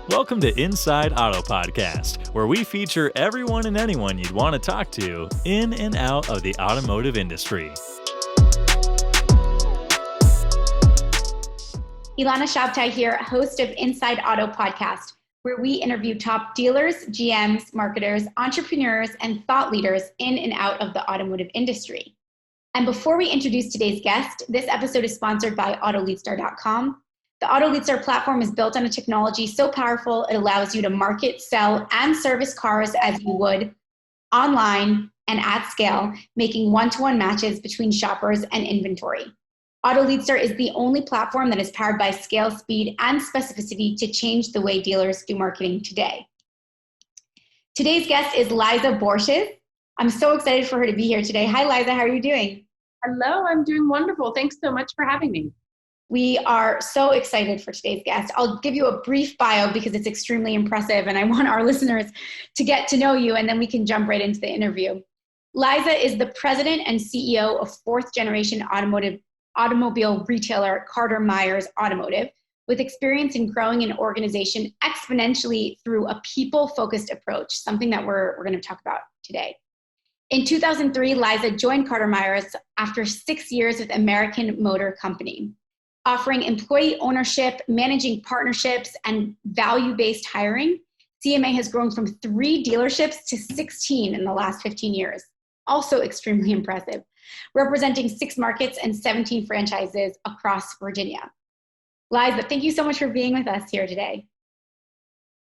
Welcome to Inside Auto Podcast, where we feature everyone and anyone you'd want to talk to in and out of the automotive industry. Ilana Shabtai here, host of Inside Auto Podcast, where we interview top dealers, GMs, marketers, entrepreneurs, and thought leaders in and out of the automotive industry. And before we introduce today's guest, this episode is sponsored by AutoLeadStar.com. The AutoLeadStar platform is built on a technology so powerful it allows you to market, sell, and service cars as you would online and at scale, making one-to-one matches between shoppers and inventory. AutoLeadStar is the only platform that is powered by scale, speed, and specificity to change the way dealers do marketing today. Today's guest is Liza Borches. I'm so excited for her to be here today. Hi, Liza. How are you doing? Hello, I'm doing wonderful. Thanks so much for having me. We are so excited for today's guest. I'll give you a brief bio because it's extremely impressive and I want our listeners to get to know you, and then we can jump right into the interview. Liza is the president and CEO of fourth generation automobile retailer Carter Myers Automotive, with experience in growing an organization exponentially through a people-focused approach, something that we're going to talk about today. In 2003, Liza joined Carter Myers after 6 years with American Motor Company, offering employee ownership, managing partnerships, and value-based hiring. CMA has grown from 3 dealerships to 16 in the last 15 years. Also extremely impressive, representing 6 markets and 17 franchises across Virginia. Liza, thank you so much for being with us here today.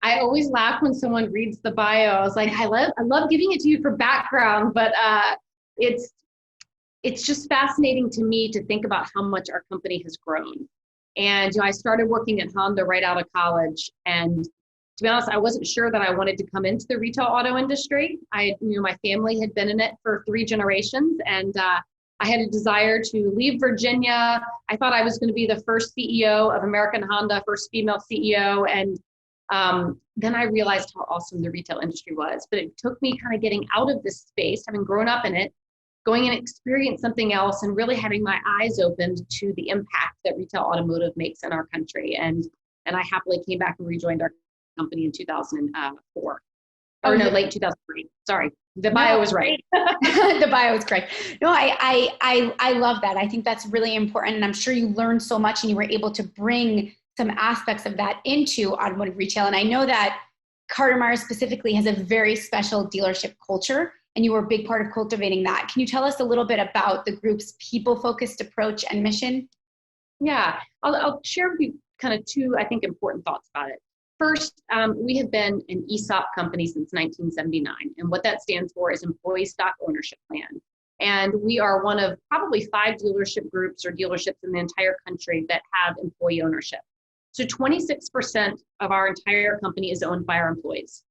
I always laugh when someone reads the bio. I was like, I love giving it to you for background, but it's just fascinating to me to think about how much our company has grown. And I started working at Honda right out of college, and to be honest, I wasn't sure that I wanted to come into the retail auto industry. My family had been in it for 3 generations, and I had a desire to leave Virginia. I thought I was going to be the first CEO of American Honda, first female CEO, and then I realized how awesome the retail industry was. But it took me kind of getting out of this space, having grown up in it, going and experience something else, and really having my eyes opened to the impact that retail automotive makes in our country. And I happily came back and rejoined our company in 2004. Oh no, late 2003. Sorry, the bio was right. The bio is correct. No, I love that. I think that's really important, and I'm sure you learned so much, and you were able to bring some aspects of that into automotive retail. And I know that Carter Myers specifically has a very special dealership culture, and you were a big part of cultivating that. Can you tell us a little bit about the group's people-focused approach and mission? Yeah, I'll share with you kind of 2, I think, important thoughts about it. First, we have been an ESOP company since 1979, and what that stands for is Employee Stock Ownership Plan. And we are one of probably 5 dealership groups or dealerships in the entire country that have employee ownership. So 26% of our entire company is owned by our employees.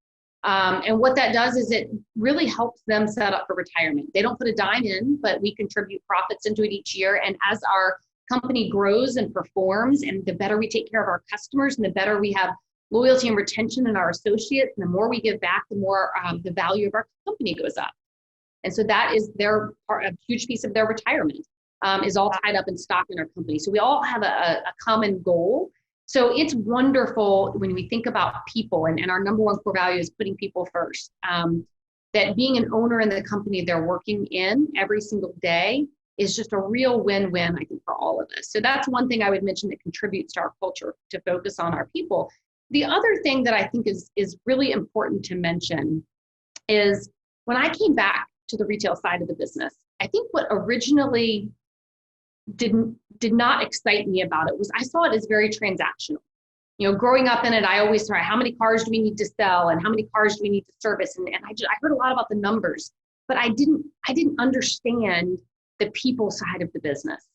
And what that does is it really helps them set up for retirement. They don't put a dime in, but we contribute profits into it each year. And as our company grows and performs, and the better we take care of our customers, and the better we have loyalty and retention in our associates, and the more we give back, the more the value of our company goes up. And so that is a huge piece of their retirement is all tied up in stock in our company. So we all have a common goal. So it's wonderful when we think about people, and our number 1 core value is putting people first, that being an owner in the company they're working in every single day is just a real win-win, I think, for all of us. So that's one thing I would mention that contributes to our culture, to focus on our people. The other thing that I think is really important to mention is when I came back to the retail side of the business, I think what originally did not excite me about it was I saw it as very transactional. Growing up in it, I always thought, how many cars do we need to sell, and how many cars do we need to service? And I heard a lot about the numbers, but I didn't understand the people side of the business.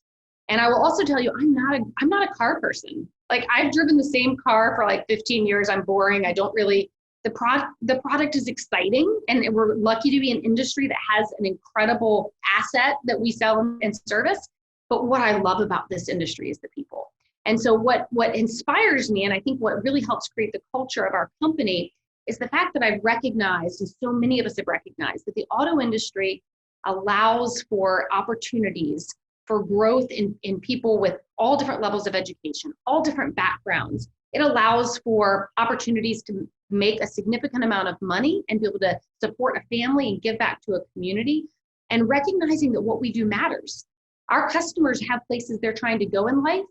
And I will also tell you, I'm not a car person. Like, I've driven the same car for like 15 years. I'm boring. I don't really, the product is exciting, and we're lucky to be in an industry that has an incredible asset that we sell and service. But what I love about this industry is the people. And so what inspires me, and I think what really helps create the culture of our company, is the fact that I've recognized, and so many of us have recognized, that the auto industry allows for opportunities for growth in people with all different levels of education, all different backgrounds, It allows for opportunities to make a significant amount of money and be able to support a family and give back to a community, and recognizing that what we do matters. Our customers have places they're trying to go in life,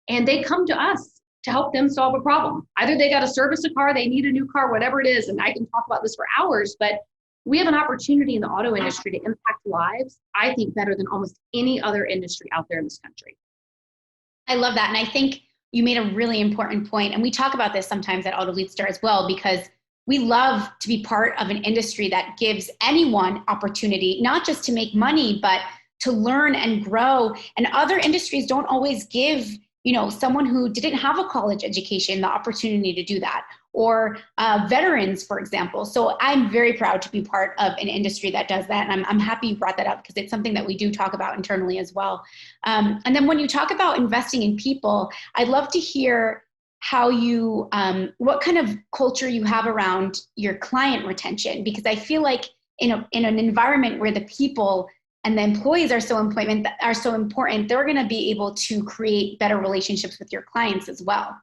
and they come to us to help them solve a problem. Either they got to service a car, they need a new car, whatever it is, and I can talk about this for hours, but we have an opportunity in the auto industry to impact lives, I think, better than almost any other industry out there in this country. I love that. And I think you made a really important point. And we talk about this sometimes at Auto Leadstar as well, because we love to be part of an industry that gives anyone opportunity, not just to make money, but to learn and grow. And other industries don't always give, someone who didn't have a college education the opportunity to do that, or veterans, for example. So I'm very proud to be part of an industry that does that. And I'm happy you brought that up, because it's something that we do talk about internally as well. And then when you talk about investing in people, I'd love to hear how you, what kind of culture you have around your client retention, because I feel like in an environment where the people and the employees are so important, they're going to be able to create better relationships with your clients as well.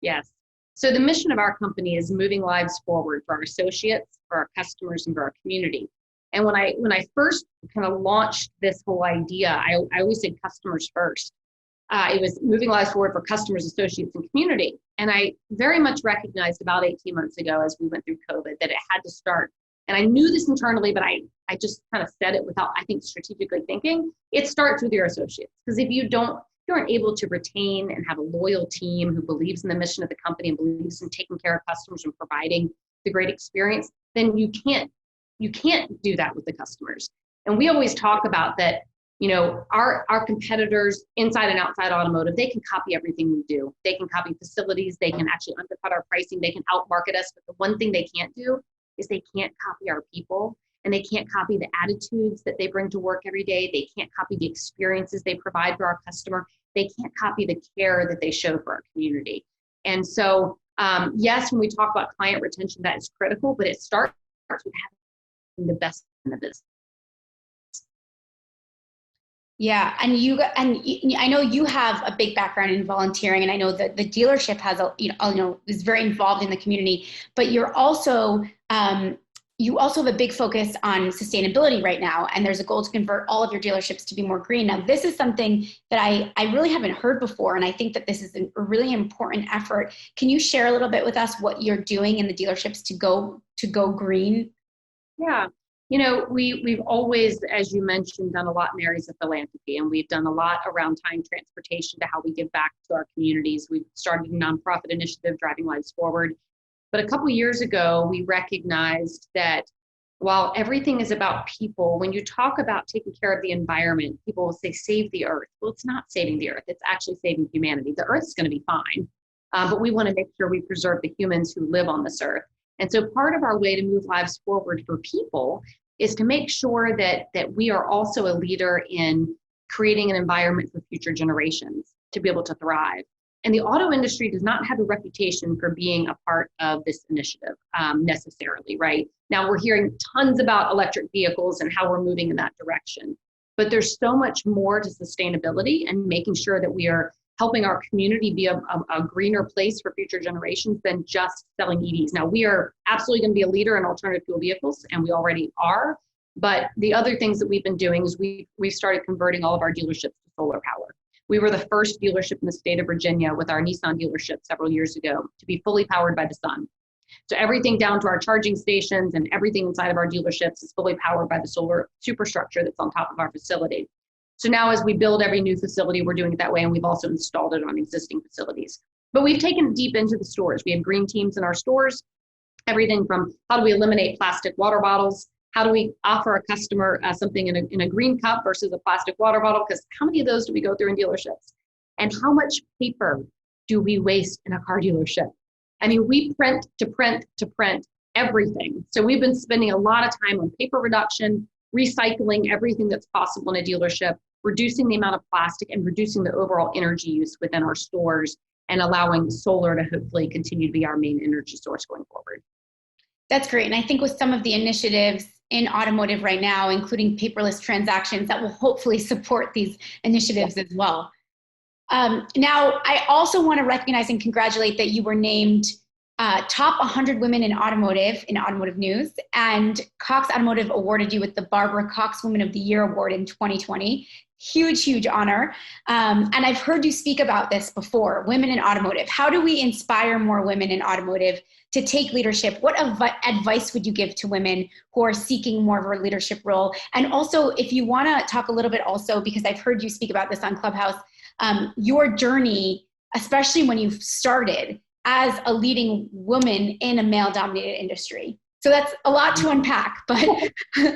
Yes. So the mission of our company is moving lives forward for our associates, for our customers, and for our community. And when I first kind of launched this whole idea, I always said customers first. It was moving lives forward for customers, associates, and community. And I very much recognized about 18 months ago, as we went through COVID, that it had to start. And I knew this internally, but I just kind of said it without, I think, strategically thinking. It starts with your associates. Because if you aren't able to retain and have a loyal team who believes in the mission of the company and believes in taking care of customers and providing the great experience, then you can't do that with the customers. And we always talk about that, our competitors inside and outside automotive, they can copy everything we do. They can copy facilities, they can actually undercut our pricing, they can outmarket us, but the one thing they can't do is they can't copy our people, and they can't copy the attitudes that they bring to work every day. They can't copy the experiences they provide for our customer. They can't copy the care that they show for our community. And so, yes, when we talk about client retention, that is critical, but it starts with having the best in the business. Yeah, and I know you have a big background in volunteering, and I know that the dealership has is very involved in the community. But you also have a big focus on sustainability right now, and there's a goal to convert all of your dealerships to be more green. Now, this is something that I really haven't heard before, and I think that this is a really important effort. Can you share a little bit with us what you're doing in the dealerships to go green? Yeah. We've always, as you mentioned, done a lot in areas of philanthropy, and we've done a lot around tying transportation to how we give back to our communities. We've started a nonprofit initiative, Driving Lives Forward. But a couple of years ago, we recognized that while everything is about people, when you talk about taking care of the environment, people will say, save the earth. Well, it's not saving the earth. It's actually saving humanity. The earth's going to be fine, but we want to make sure we preserve the humans who live on this earth. And so part of our way to move lives forward for people is to make sure that we are also a leader in creating an environment for future generations to be able to thrive. And the auto industry does not have a reputation for being a part of this initiative necessarily, right? Now we're hearing tons about electric vehicles and how we're moving in that direction. But there's so much more to sustainability and making sure that we are helping our community be a greener place for future generations than just selling EVs. Now, we are absolutely going to be a leader in alternative fuel vehicles, and we already are. But the other things that we've been doing is we started converting all of our dealerships to solar power. We were the first dealership in the state of Virginia with our Nissan dealership several years ago to be fully powered by the sun. So everything down to our charging stations and everything inside of our dealerships is fully powered by the solar superstructure that's on top of our facility. So now as we build every new facility, we're doing it that way, and we've also installed it on existing facilities. But we've taken it deep into the stores. We have green teams in our stores, everything from how do we eliminate plastic water bottles, how do we offer a customer something in a green cup versus a plastic water bottle, because how many of those do we go through in dealerships? And how much paper do we waste in a car dealership? I mean, we print to print to print everything. So we've been spending a lot of time on paper reduction, recycling everything that's possible in a dealership, reducing the amount of plastic, and reducing the overall energy use within our stores, and allowing solar to hopefully continue to be our main energy source going forward. That's great. And I think with some of the initiatives in automotive right now, including paperless transactions, that will hopefully support these initiatives as well. Now, I also want to recognize and congratulate that you were named top 100 women in automotive news, and Cox Automotive awarded you with the Barbara Cox Woman of the Year Award in 2020. Huge, huge honor. And I've heard you speak about this before, women in automotive. How do we inspire more women in automotive to take leadership? What advice would you give to women who are seeking more of a leadership role? And also, if you want to talk a little bit also, because I've heard you speak about this on Clubhouse, your journey, especially when you started as a leading woman in a male-dominated industry. So that's a lot to unpack, but. All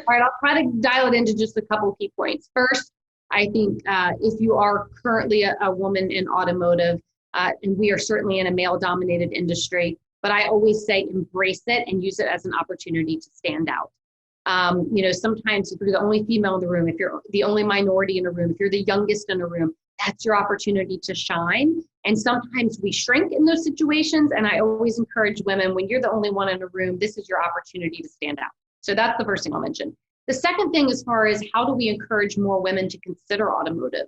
right, I'll try to dial it into just a couple key points. First, I think if you are currently a woman in automotive, and we are certainly in a male-dominated industry, but I always say embrace it and use it as an opportunity to stand out. Sometimes if you're the only female in the room, if you're the only minority in a room, if you're the youngest in a room, that's your opportunity to shine. And sometimes we shrink in those situations. And I always encourage women, when you're the only one in a room, this is your opportunity to stand out. So that's the first thing I'll mention. The second thing, as far as how do we encourage more women to consider automotive?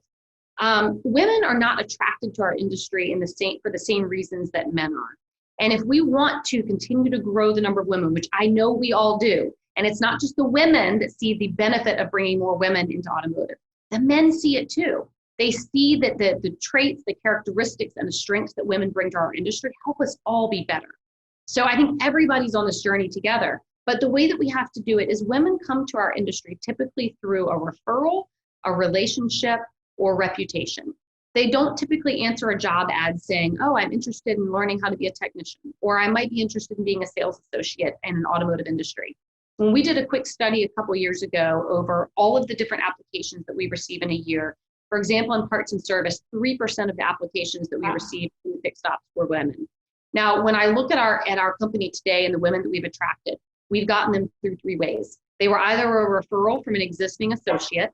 Women are not attracted to our industry for the same reasons that men are. And if we want to continue to grow the number of women, which I know we all do, and it's not just the women that see the benefit of bringing more women into automotive, the men see it too. They see that the traits, the characteristics, and the strengths that women bring to our industry help us all be better. So I think everybody's on this journey together. But the way that we have to do it is women come to our industry typically through a referral, a relationship, or reputation. They don't typically answer a job ad saying, oh, I'm interested in learning how to be a technician, or I might be interested in being a sales associate in an automotive industry. When we did a quick study a couple years ago over all of the different applications that we receive in a year, for example, in parts and service, 3% of the applications that we received in the fixed ops were women. Now, when I look at our company today and the women that we've attracted, we've gotten them through three ways. They were either a referral from an existing associate.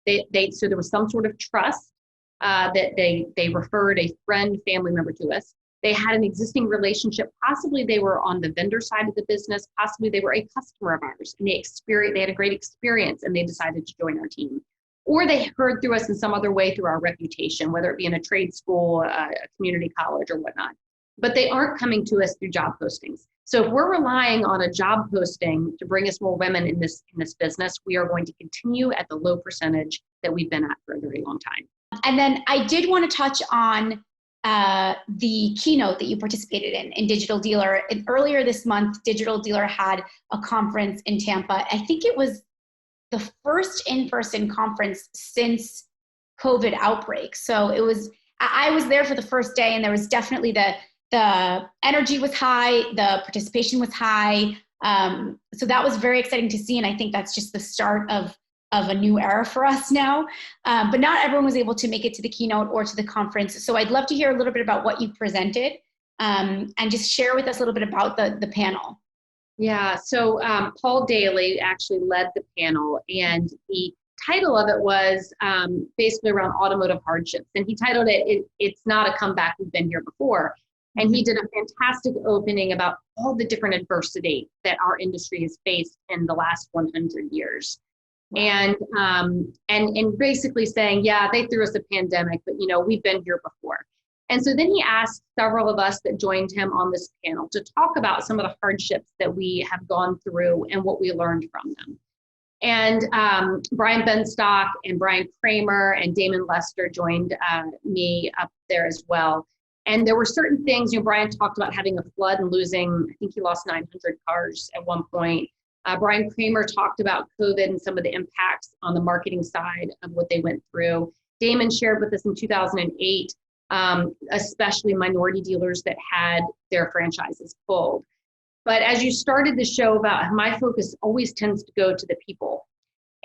So there was some sort of trust that they referred a friend, family member to us. They had an existing relationship. Possibly they were on the vendor side of the business. Possibly they were a customer of ours and they had a great experience and they decided to join our team. Or they heard through us in some other way through our reputation, whether it be in a trade school, a community college, or whatnot. But they aren't coming to us through job postings. So if we're relying on a job posting to bring us more women in this business, we are going to continue at the low percentage that we've been at for a very long time. And then I did want to touch on the keynote that you participated in Digital Dealer. And earlier this month, Digital Dealer had a conference in Tampa. I think it was the first in-person conference since COVID outbreak. So I was there for the first day, and there was definitely the energy was high, the participation was high. So that was very exciting to see. And I think that's just the start of a new era for us now. But not everyone was able to make it to the keynote or to the conference. So I'd love to hear a little bit about what you presented and just share with us a little bit about the panel. Yeah, so Paul Daly actually led the panel, and the title of it was basically around automotive hardships. And he titled it, It's Not a Comeback, We've Been Here Before. And he did a fantastic opening about all the different adversity that our industry has faced in the last 100 years. And basically saying, yeah, they threw us a pandemic, but we've been here before. And so then he asked several of us that joined him on this panel to talk about some of the hardships that we have gone through and what we learned from them. And Brian Benstock and Brian Kramer and Damon Lester joined me up there as well. And there were certain things, Brian talked about having a flood and losing, I think he lost 900 cars at one point. Brian Kramer talked about COVID and some of the impacts on the marketing side of what they went through. Damon shared with us in 2008, especially minority dealers that had their franchises pulled. But as you started the show about, my focus always tends to go to the people.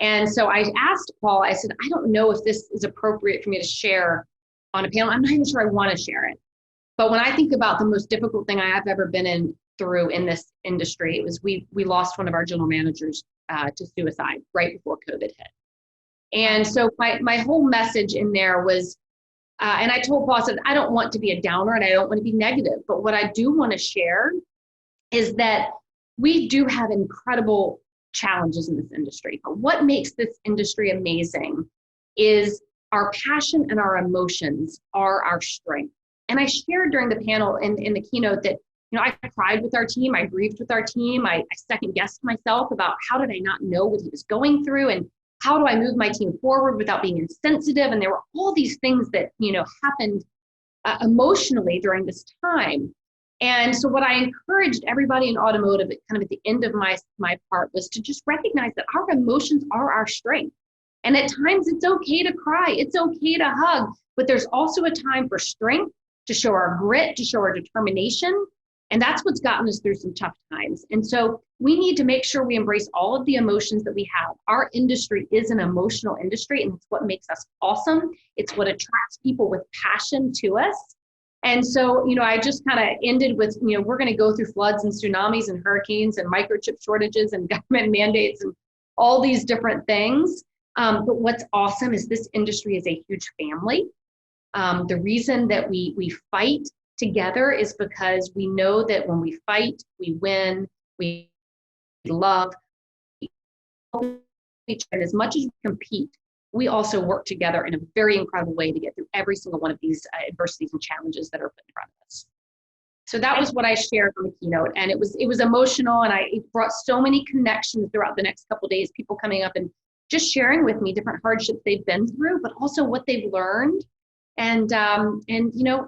And so I asked Paul, I said, I don't know if this is appropriate for me to share on a panel. I'm not even sure I want to share it. But when I think about the most difficult thing I have ever been through in this industry, it was we lost one of our general managers to suicide right before COVID hit. And so my whole message in there was, and I told Paul, I said, I don't want to be a downer and I don't want to be negative, but what I do want to share is that we do have incredible challenges in this industry. But what makes this industry amazing is our passion and our emotions are our strength. And I shared during the panel in the keynote that, I cried with our team, I grieved with our team, I second guessed myself about how did I not know what he was going through, and how do I move my team forward without being insensitive? And there were all these things that, happened emotionally during this time. And so what I encouraged everybody in automotive kind of at the end of my part was to just recognize that our emotions are our strength. And at times it's okay to cry, it's okay to hug, but there's also a time for strength, to show our grit, to show our determination. And that's what's gotten us through some tough times. And so we need to make sure we embrace all of the emotions that we have. Our industry is an emotional industry, and it's what makes us awesome. It's what attracts people with passion to us. And so, I just kind of ended with, we're going to go through floods and tsunamis and hurricanes and microchip shortages and government mandates and all these different things. But what's awesome is this industry is a huge family. The reason that we fight together is because we know that when we fight, we win, we love each other. And as much as we compete, we also work together in a very incredible way to get through every single one of these adversities and challenges that are put in front of us. So that was what I shared on the keynote, and it was emotional, and it brought so many connections throughout the next couple of days, people coming up and just sharing with me different hardships they've been through, but also what they've learned. And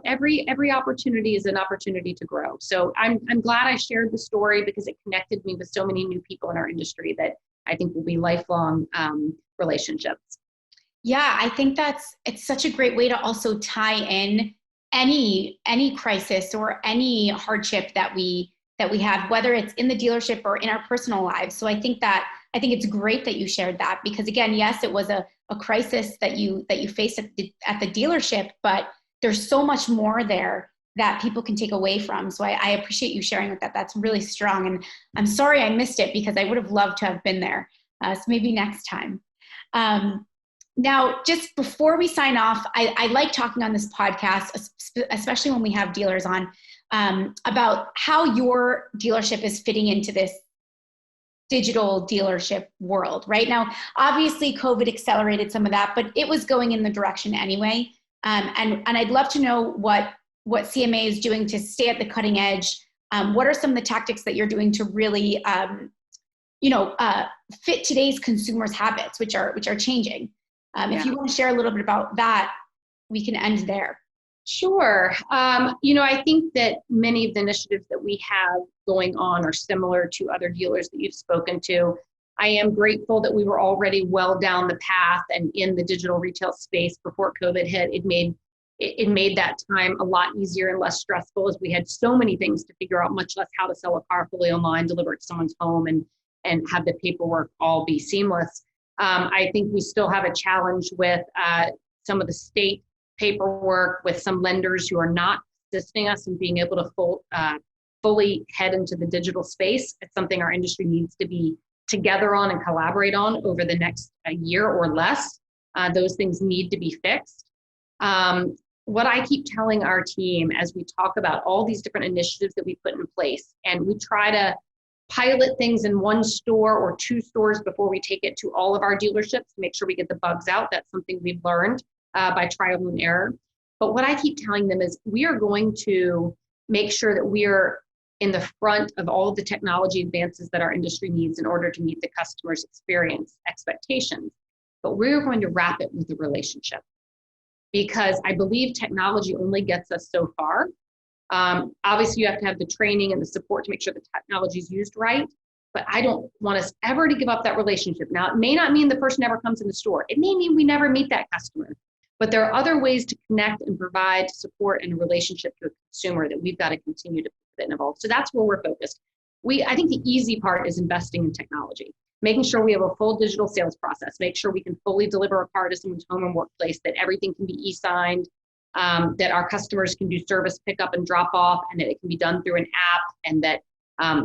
every opportunity is an opportunity to grow. So I'm glad I shared the story because it connected me with so many new people in our industry that I think will be lifelong relationships. Yeah, I think it's such a great way to also tie in any crisis or any hardship that we have, whether it's in the dealership or in our personal lives. So I think it's great that you shared that, because again, yes, it was a crisis that you faced at the dealership, but there's so much more there that people can take away from. So I appreciate you sharing with that. That's really strong. And I'm sorry I missed it because I would have loved to have been there. So maybe next time. Now, just before we sign off, I like talking on this podcast, especially when we have dealers on, about how your dealership is fitting into this digital dealership world right now. Obviously, COVID accelerated some of that, but it was going in the direction anyway. And I'd love to know what CMA is doing to stay at the cutting edge. What are some of the tactics that you're doing to really, fit today's consumers' habits, which are changing? If you want to share a little bit about that, we can end there. Sure. I think that many of the initiatives that we have going on are similar to other dealers that you've spoken to. I am grateful that we were already well down the path and in the digital retail space before COVID hit. It made that time a lot easier and less stressful, as we had so many things to figure out, much less how to sell a car fully online, deliver it to someone's home, and have the paperwork all be seamless. I think we still have a challenge with some of the state paperwork, with some lenders who are not assisting us in being able to fully head into the digital space. It's something our industry needs to be together on and collaborate on over the next year or less. Those things need to be fixed. What I keep telling our team as we talk about all these different initiatives that we put in place, and we try to pilot things in one store or two stores before we take it to all of our dealerships to make sure we get the bugs out. That's something we've learned by trial and error. But what I keep telling them is we are going to make sure that we are in the front of all of the technology advances that our industry needs in order to meet the customer's experience expectations. But we're going to wrap it with a relationship, because I believe technology only gets us so far. Obviously, you have to have the training and the support to make sure the technology is used right. But I don't want us ever to give up that relationship. Now, it may not mean the person never comes in the store. It may mean we never meet that customer. But there are other ways to connect and provide support and a relationship to a consumer that we've got to continue to put and evolve. So that's where we're focused. I think the easy part is investing in technology, making sure we have a full digital sales process, make sure we can fully deliver a car to someone's home and workplace, that everything can be e-signed, that our customers can do service pickup and drop off, and that it can be done through an app, and that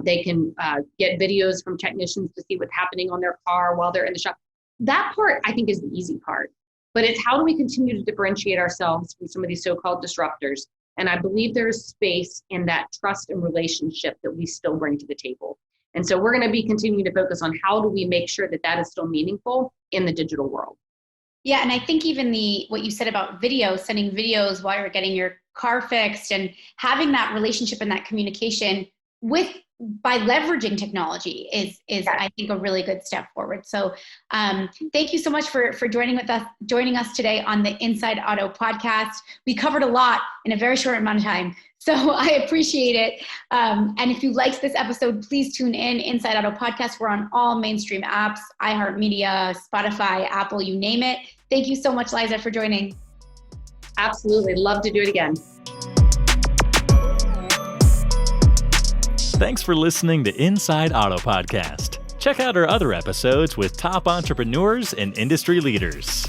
they can get videos from technicians to see what's happening on their car while they're in the shop. That part, I think, is the easy part. But it's how do we continue to differentiate ourselves from some of these so-called disruptors? And I believe there is space in that trust and relationship that we still bring to the table. And so we're going to be continuing to focus on how do we make sure that that is still meaningful in the digital world. Yeah, and I think even what you said about video, sending videos while you're getting your car fixed and having that relationship and that communication by leveraging technology is I think a really good step forward. So thank you so much for joining us today on the Inside Auto podcast. We covered a lot in a very short amount of time, so I appreciate it. And if you liked this episode, please tune in Inside Auto podcast. We're on all mainstream apps, iHeartMedia, Spotify, Apple, you name it. Thank you so much, Liza, for joining. Absolutely. Love to do it again. Thanks for listening to Inside Auto Podcast. Check out our other episodes with top entrepreneurs and industry leaders.